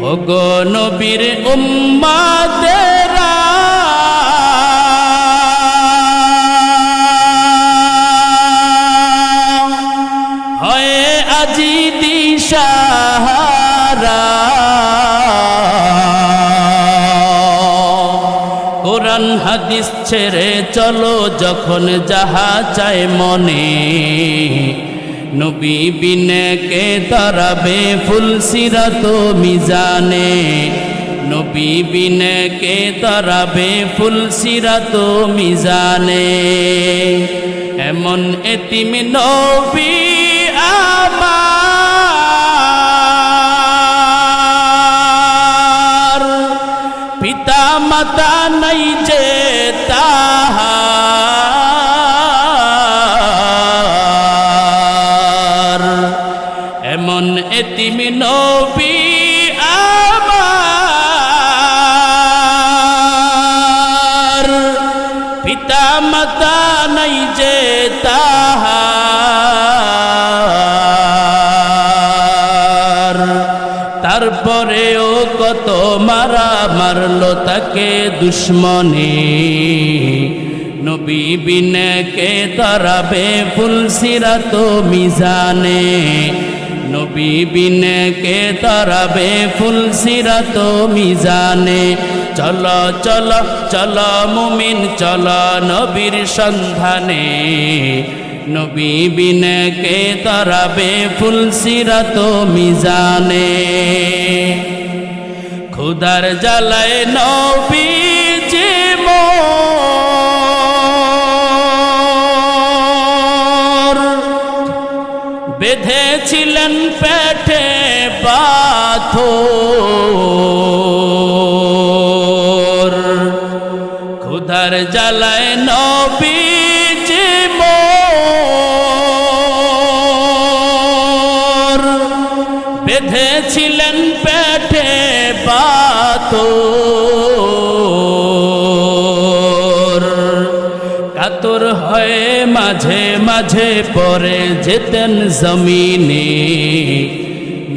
ওগো নবীর উম্মতেরা হয়ে আজি দিশাহারা কোরআন হাদিস ছেড়ে চলো যখন যাহা চায় মনে নবী বিনে কে তারাবে ফুলসিরাত মিজানে নবী বিনে কে তারাবে ফুলসিরাত মিজানে এমন এতিম নবী আমার পিতা মাতা নাই যে তাহার এমন এতিম নবী আমার পিতা মাতা নাই যে তাহার তারপরেও কত মারা মারলো তাকে দুশ্মনে নবী বিনে কে তারাবে ফুলসিরাত মিজানে নবী বিনে কে তারাবে ফুলসিরাত মিজানে চলো চলো চলো মুমিন চলো নবীর সন্ধানে নবী বিনে কে তারাবে ফুলসিরাত মিজানে খুদার জ্বালায় নবীজি মোর বেঁধেছিলেন পেটে পাথর খুদার জ্বালায় নবীজি মোর বেঁধেছিলেন পেটে পাথর কাতর হয়ে মাঝে মাঝে পড়ে যেতেন জমিনে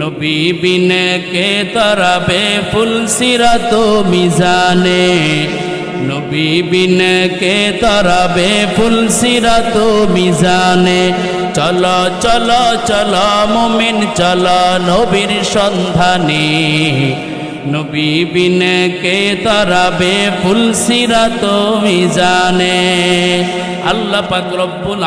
নবী বিনে কে তারাবে ফুলসিরাত মিজানে নবী বিনে কে তারাবে ফুলসিরাত মিজানে চলো চলো চলো মুমিন চলো নবীর সন্ধানে নবী বিনে কে তারাবে ফুলসিরাত মিজানে আল্লাহ পাক রব্বুল